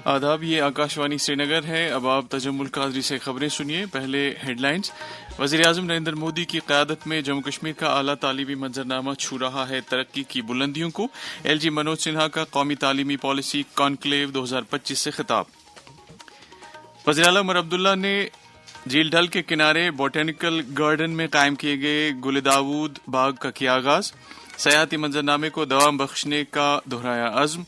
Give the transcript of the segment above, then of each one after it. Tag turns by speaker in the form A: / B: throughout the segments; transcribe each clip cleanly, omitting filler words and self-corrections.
A: آداب، یہ آکاشوانی سری نگر ہے۔ اب آپ تجمل قادری سے خبریں سنیے۔ پہلے ہیڈ لائنز۔ وزیر اعظم نریندر مودی کی قیادت میں جموں کشمیر کا اعلیٰ تعلیمی منظرنامہ چھو رہا ہے ترقی کی بلندیوں کو۔ ایل جی منوج سنہا کا قومی تعلیمی پالیسی کانکلیو 2025 سے خطاب۔ وزیر اعلیٰ عمر عبداللہ نے جھیل ڈل کے کنارے بوٹینیکل گارڈن میں قائم کیے گئے گل داود باغ کا کیا آغاز۔ سیاحتی منظرنامے کو دوام بخشنے کا دہرایا عزم۔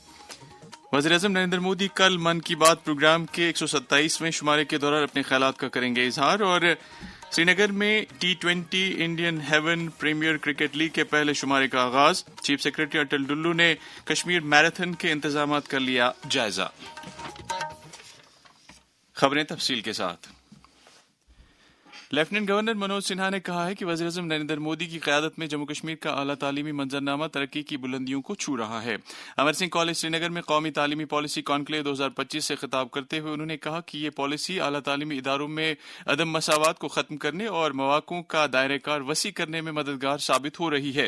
A: وزیر اعظم نریندر مودی کل من کی بات پروگرام کے 127ویں شمارے کے دوران اپنے خیالات کا کریں گے اظہار۔ اور سری نگر میں T20 Indian Heaven Premier cricket league کے پہلے شمارے کا آغاز۔ چیف سیکرٹری اٹل ڈلو نے کشمیر میراتھن کے انتظامات کا لیا جائزہ۔ خبریں تفصیل کے ساتھ۔ لیفٹیننٹ گورنر منوج سنہا نے کہا ہے کہ وزیر اعظم نریندر مودی کی قیادت میں جموں کشمیر کا اعلیٰ تعلیمی منظرنامہ ترقی کی بلندیوں کو چھو رہا ہے۔ امر سنگھ کالج سری نگر میں قومی تعلیمی پالیسی کانکلیو 2025 سے خطاب کرتے ہوئے انہوں نے کہا کہ یہ پالیسی اعلیٰ تعلیمی اداروں میں عدم مساوات کو ختم کرنے اور مواقعوں کا دائرہ کار وسیع کرنے میں مددگار ثابت ہو رہی ہے۔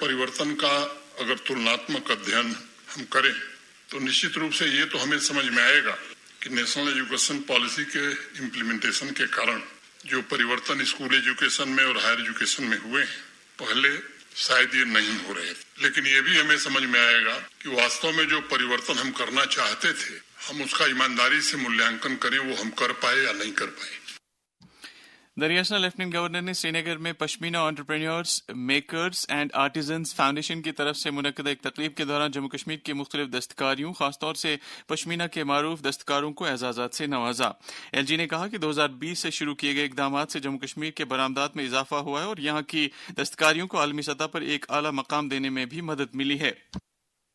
B: پریورتن کا اگر تلناتمک ادھین ہم کریں تو نشچت روپ سے یہ تو ہمیں سمجھ میں آئے گا کہ نیشنل ایجوکیشن پالیسی کے امپلیمنٹیشن کے کارن جو پریورتن اسکول ایجوکیشن میں اور ہائر ایجوکیشن میں ہوئے ہیں پہلے شاید یہ نہیں ہو رہے تھے، لیکن یہ بھی ہمیں سمجھ میں آئے گا کہ واستو میں جو پریورتن ہم کرنا چاہتے تھے ہم اس کا ایمانداری سے مولیانکن کریں وہ ہم کر پائے یا نہیں کر پائے۔
A: دریاسنا لیفٹیننٹ گورنر نے سری نگر میں pashmina entrepreneurs makers and artisans foundation کی طرف سے منعقدہ ایک تقریب کے دوران جموں کشمیر کی مختلف دستکاریوں خاص طور سے پشمینہ کے معروف دستکاروں کو اعزازات سے نوازا۔ ایل جی نے کہا کہ 2020 سے شروع کیے گئے اقدامات سے جموں کشمیر کے برآمدات میں اضافہ ہوا ہے اور یہاں کی دستکاریوں کو عالمی سطح پر ایک اعلیٰ مقام دینے میں بھی مدد ملی ہے۔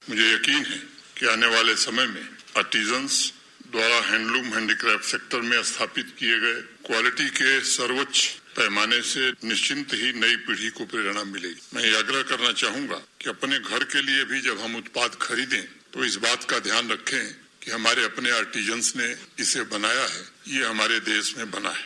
B: مجھے یقین ہے کہ آنے والے سمے میں آرٹیزنز دوارا ہینڈلوم ہینڈی کرافٹ سیکٹر میں استھاپت کیے گئے کوالٹی کے سروچ پیمانے سے نشچنت ہی نئی پیڑھی کو پریرنا ملے گی۔ میں یہ آگرہ کرنا چاہوں گا کہ اپنے گھر کے لیے بھی جب ہم اتپاد خریدیں تو اس بات کا دھیان رکھیں کہ ہمارے اپنے آرٹیزنس نے اسے بنایا ہے، یہ ہمارے دیش میں بنا ہے۔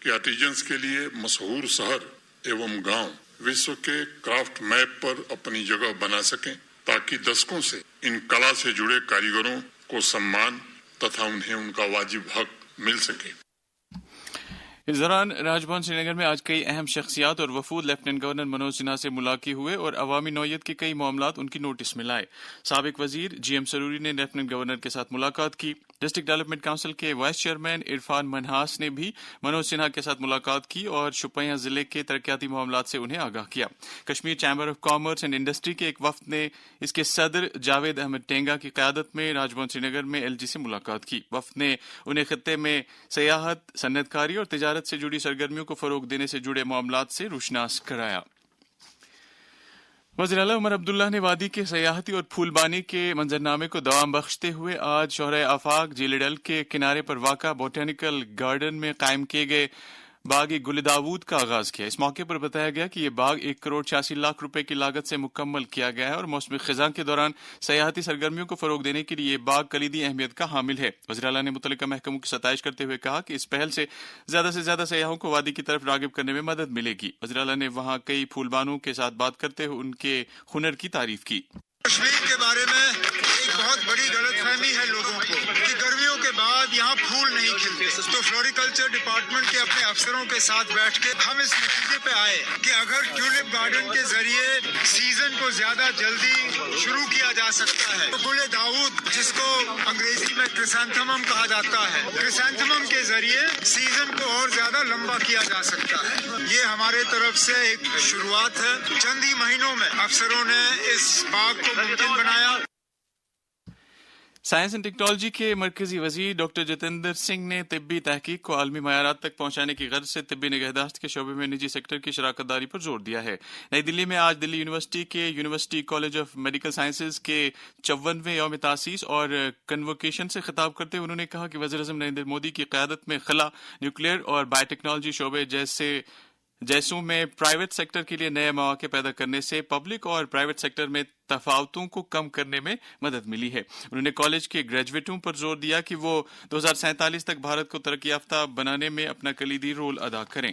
B: کہ آرٹیزنس کے لیے مشہور شہر ایوم گاؤں وشو کے کرافٹ میپ پر اپنی جگہ بنا سکیں تاکہ دشکوں سے ان کلا سے جڑے کاریگروں کو سمان تتھا انہیں ان کا واجب حق مل سکے۔
A: اس دوران راج بھون سری نگر میں آج کئی اہم شخصیات اور وفود لیفٹیننٹ گورنر منوج سنہا سے ملاقات ہوئے اور عوامی نوعیت کے کئی معاملات ان کی نوٹس میں لائے۔ سابق وزیر جی ایم سروری نے لیفٹیننٹ گورنر کے ساتھ ملاقات کی۔ ڈسٹرکٹ ڈیولپمنٹ کونسل کے وائس چیئرمین عرفان منہاس نے بھی منوج سنہا کے ساتھ ملاقات کی اور شوپیاں ضلع کے ترقیاتی معاملات سے انہیں آگاہ کیا۔ Kashmir chamber of commerce and industry کے ایک وفد نے اس کے صدر جاوید احمد ٹینگا کی قیادت میں راج بھون سری نگر میں ایل جی سے ملاقات کی۔ وفد نے انہیں خطے میں سیاحت، صنعت کاری اور تجارت سے جڑی سرگرمیوں کو فروغ دینے سے جڑے معاملات سے روشناس کرایا۔ وزیر اعلیٰ عمر عبداللہ نے وادی کے سیاحتی اور پھول بانی کے منظرنامے کو دوام بخشتے ہوئے آج شہرۂ آفاق جھیل ڈل کے کنارے پر واقع بوٹینیکل گارڈن میں قائم کیے گئے باغ گل داود کا آغاز کیا۔ اس موقع پر بتایا گیا کہ یہ باغ 1,86,00,000 روپے کی لاگت سے مکمل کیا گیا ہے اور موسم خزاں کے دوران سیاحتی سرگرمیوں کو فروغ دینے کے لیے یہ باغ کلیدی اہمیت کا حامل ہے۔ وزیر اعلیٰ نے متعلقہ محکموں کی ستائش کرتے ہوئے کہا کہ اس پہل سے زیادہ سیاحوں کو وادی کی طرف راغب کرنے میں مدد ملے گی۔ وزیر اعلیٰ نے وہاں کئی پھول بانوں کے ساتھ بات کرتے ہوئے ان کے ہنر کی تعریف کی۔
C: کشمیر کے بارے میں ایک بہت بڑی غلط فہمی ہے لوگوں کو کہ گرمیوں کے بعد یہاں پھول نہیں کھلتے، تو فلوریکلچر ڈپارٹمنٹ کے اپنے افسروں کے ساتھ بیٹھ کے ہم اس نتیجے پہ آئے کہ اگر ٹیولپ گارڈن کے ذریعے سیزن کو زیادہ جلدی شروع کیا جا سکتا ہے تو گل داود جس کو انگریزی میں کرسانتھمم کہا جاتا ہے، کرسانتھمم کے ذریعے سیزن کو اور زیادہ لمبا کیا جا سکتا ہے۔ یہ ہمارے طرف سے ایک شروعات ہے۔ چند ہی مہینوں میں افسروں نے اس باغ کو ممکن بنایا۔
A: سائنس اینڈ ٹیکنالوجی کے مرکزی وزیر ڈاکٹر جتیندر سنگھ نے طبی تحقیق کو عالمی معیارات تک پہنچانے کی غرض سے طبی نگہداشت کے شعبے میں نجی سیکٹر کی شراکت داری پر زور دیا ہے۔ نئی دلی میں آج دلی یونیورسٹی کے university college of medical sciences کے 54ویں یوم تاسیس اور کنووکیشن سے خطاب کرتے ہوئے انہوں نے کہا کہ وزیر اعظم نریندر مودی کی قیادت میں خلا، نیوکلیئر اور بایو ٹیکنالوجی شعبے جیسوں میں پرائیویٹ سیکٹر کے لیے نئے مواقع پیدا کرنے سے پبلک اور پرائیویٹ سیکٹر میں تفاوتوں کو کم کرنے میں مدد ملی ہے۔ انہوں نے کالج کے گریجویٹوں پر زور دیا کہ وہ 2047 تک بھارت کو ترقی یافتہ بنانے میں اپنا کلیدی رول ادا کریں۔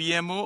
A: PMO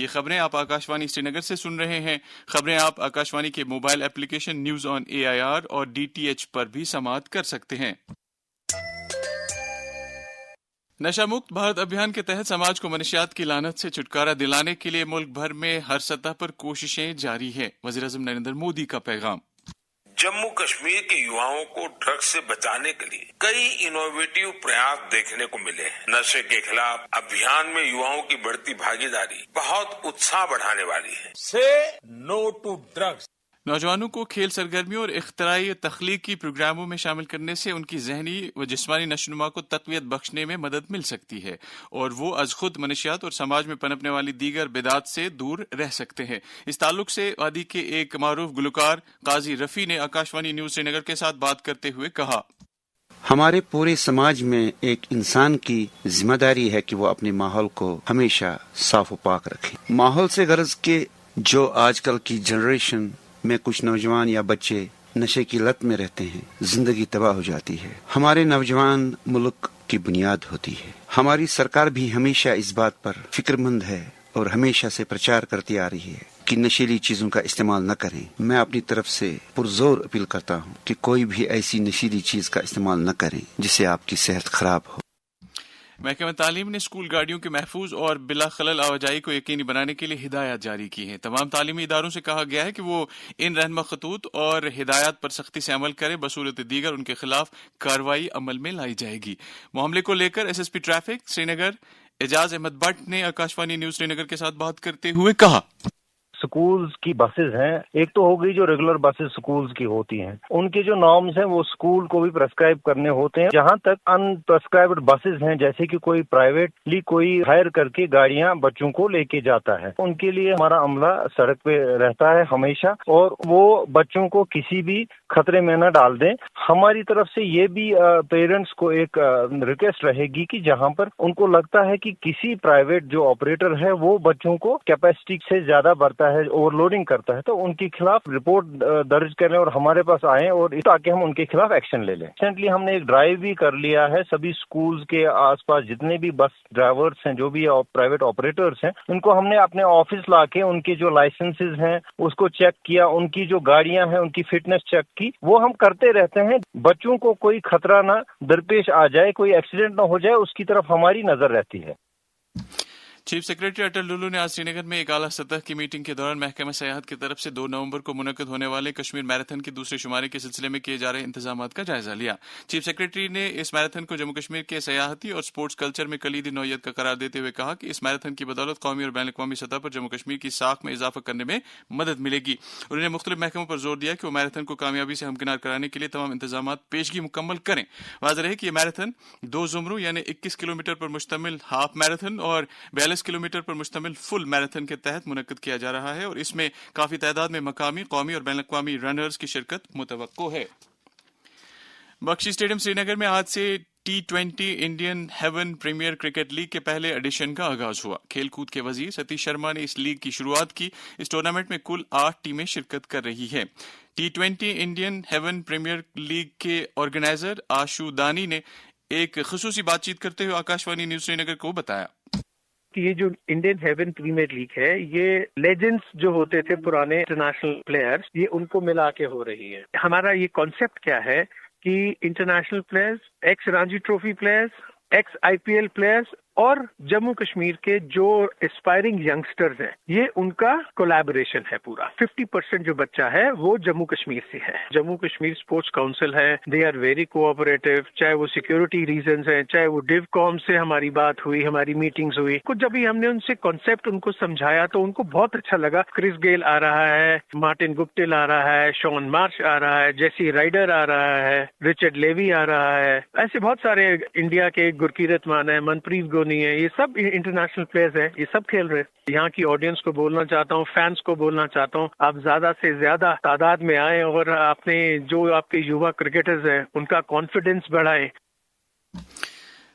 A: یہ خبریں آپ آکاشوانی سری نگر سے سن رہے ہیں۔ خبریں آپ آکاشوانی کے mobile application news on AIR اور DTH پر بھی سماعت کر سکتے ہیں۔ نشہ مکت بھارت ابھیان کے تحت سماج کو منشیات کی لعنت سے چھٹکارا دلانے کے لیے ملک بھر میں ہر سطح پر کوششیں جاری ہیں۔ وزیر اعظم نریندر مودی کا پیغام۔
D: جموں کشمیر کے یواؤں کو ڈرگز سے بچانے کے لیے کئی انوویٹو پریاس دیکھنے کو ملے ہیں۔ نشے کے خلاف ابھیان میں یواؤں کی بڑھتی بھاگیداری بہت اتساہ بڑھانے والی ہے۔ سے نو ٹو ڈرگز۔
A: نوجوانوں کو کھیل سرگرمیوں اور اختراعی تخلیقی پروگراموں میں شامل کرنے سے ان کی ذہنی و جسمانی نشوونما کو تقویت بخشنے میں مدد مل سکتی ہے اور وہ از خود منشیات اور سماج میں پنپنے والی دیگر بدعات سے دور رہ سکتے ہیں۔ اس تعلق سے وادی کے ایک معروف گلوکار قاضی رفیع نے آکاشوانی نیوز سری نگر کے ساتھ بات کرتے ہوئے کہا،
E: ہمارے پورے سماج میں ایک انسان کی ذمہ داری ہے کہ وہ اپنے ماحول کو ہمیشہ صاف و پاک رکھے۔ ماحول سے غرض کہ جو آج کل کی جنریشن میں کچھ نوجوان یا بچے نشے کی لت میں رہتے ہیں، زندگی تباہ ہو جاتی ہے۔ ہمارے نوجوان ملک کی بنیاد ہوتی ہے۔ ہماری سرکار بھی ہمیشہ اس بات پر فکر مند ہے اور ہمیشہ سے پرچار کرتی آ رہی ہے کہ نشیلی چیزوں کا استعمال نہ کریں۔ میں اپنی طرف سے پرزور اپیل کرتا ہوں کہ کوئی بھی ایسی نشیلی چیز کا استعمال نہ کریں جس سے آپ کی صحت خراب ہو۔
A: محکمہ تعلیم نے اسکول گاڑیوں کے محفوظ اور بلا خلل آواجائی کو یقینی بنانے کے لیے ہدایات جاری کی ہیں۔ تمام تعلیمی اداروں سے کہا گیا ہے کہ وہ ان رہنما خطوط اور ہدایات پر سختی سے عمل کریں، بصورت دیگر ان کے خلاف کارروائی عمل میں لائی جائے گی۔ معاملے کو لے کر SSP traffic Srinagar Aijaz Ahmad Bhat نے آکاشوانی نیوز سری نگر کے ساتھ بات کرتے ہوئے کہا،
F: سکولز کی بسز ہیں، ایک تو ہو گئی جو ریگولر بسز سکولز کی ہوتی ہیں، ان کے جو نارمز ہیں وہ سکول کو بھی پرسکرائب کرنے ہوتے ہیں۔ جہاں تک ان پرسکرائبڈ بسز ہیں، جیسے کہ کوئی پرائیویٹلی کوئی ہائر کر کے گاڑیاں بچوں کو لے کے جاتا ہے، ان کے لیے ہمارا عملہ سڑک پہ رہتا ہے ہمیشہ، اور وہ بچوں کو کسی بھی خطرے میں نہ ڈال دیں۔ ہماری طرف سے یہ بھی پیرنٹس کو ایک ریکویسٹ رہے گی کہ جہاں پر ان کو لگتا ہے کہ کسی پرائیویٹ جو آپریٹر ہے وہ بچوں کو کیپیسٹی سے زیادہ برتا ہے، اوور لوڈنگ کرتا ہے، تو ان کے خلاف رپورٹ درج کریں اور ہمارے پاس آئیں، اور تاکہ ہم ان کے خلاف ایکشن لے لیں۔ ریسنٹلی ہم نے ایک ڈرائیو بھی کر لیا ہے، سبھی سکولز کے آس پاس جتنے بھی بس ڈرائیورز ہیں، جو بھی پرائیویٹ آپریٹرز ہیں، ان کو ہم نے اپنے آفس لا کے ان کے جو لائسنسز ہیں اس کو چیک کیا، ان کی جو گاڑیاں ہیں ان کی فٹنس چیک کی، وہ ہم کرتے رہتے ہیں۔ بچوں کو کوئی خطرہ نہ درپیش آ جائے، کوئی ایکسیڈنٹ نہ ہو جائے، اس کی طرف ہماری نظر رہتی ہے۔
A: چیف سیکریٹری اٹل ڈولو نے آج سری نگر میں ایک اعلیٰ سطح کی میٹنگ کے دوران محکمہ سیاحت کی طرف سے 2 نومبر کو منعقد ہونے والے کشمیر میراتھن کے دوسرے شمارے کے سلسلے میں کیے جا رہے انتظامات کا جائزہ لیا۔ چیف سیکریٹری نے اس میراتھن کو جموں کشمیر کے سیاحتی اور سپورٹس کلچر میں کلیدی نوعیت کا قرار دیتے ہوئے کہا کہ اس میراتھن کی بدولت قومی اور بین الاقوامی سطح پر جموں کشمیر کی ساکھ میں اضافہ کرنے میں مدد ملے گی۔ انہوں نے مختلف محکموں پر زور دیا کہ وہ میراتھن کو کامیابی سے ہمکنار کرانے کے لیے تمام انتظامات پیشگی مکمل کریں۔ واضح رہے کہ یہ میراتھن 2 زمروں یعنی 21 کلومیٹر پر مشتمل ہاف میراتھن اور 42 کلومیٹر پر مشتمل فل میراتھن کے تحت منعقد کیا جا رہا ہے، اور اس میں کافی تعداد میں مقامی، قومی اور بین الاقوامی رنرز کی شرکت متوقع ہے۔ بخشی اسٹیڈیم سری نگر میں آج سے T20 Indian Heaven Premier cricket league کے پہلے ایڈیشن کا آغاز ہوا۔ کھیل کود کے وزیر ستیش شرما نے اس لیگ کی شروعات کی۔ اس ٹورنامنٹ میں کل 8 ٹیمیں شرکت کر رہی ہیں۔ T20 Indian Heaven Premier league کے آرگنائزر آشو دانی نے ایک خصوصی بات چیت کرتے ہوئے آکاشوانی نیوز سری نگر کو بتایا
G: کہ یہ جو انڈین ہیون پریمیئر لیگ ہے، یہ لیجنڈز جو ہوتے تھے پرانے انٹرنیشنل پلیئرز، یہ ان کو ملا کے ہو رہی ہے۔ ہمارا یہ کانسیپٹ کیا ہے کہ international players, x Ranji trophy players, x IPL players اور جموں کشمیر کے جو اسپائرنگ ینگسٹرز ہیں، یہ ان کا کولیبوریشن ہے پورا۔ 50% جو بچہ ہے وہ جموں کشمیر سے ہے۔ جموں کشمیر اسپورٹس کاؤنسل ہے، دے آر ویری کوآپریٹو، چاہے وہ سیکورٹی ریزنز ہیں، چاہے وہ ڈیو کام سے ہماری بات ہوئی، ہماری میٹنگز ہوئی، کچھ جب ہی ہم نے ان سے کانسیپٹ ان کو سمجھایا تو ان کو بہت اچھا لگا۔ کرس گیل آ رہا ہے، مارٹن گپٹل آ رہا ہے، شون مارش آ رہا ہے، جیسی رائڈر آ رہا ہے، رچرڈ لیوی آ رہا ہے، ایسے بہت سارے انڈیا کے گرکیرت مان ہے، منپریت گونی ہے، یہ سب انٹرنیشنل پلیئرز ہیں، یہ سب کھیل رہے ہیں۔ یہاں کی آڈینس کو بولنا چاہتا ہوں، فینس کو بولنا چاہتا ہوں، آپ زیادہ سے زیادہ تعداد میں آئیں اور اپنے جو آپ کے یووا کرکٹرز ہیں ان کا کانفیڈنس بڑھائیں۔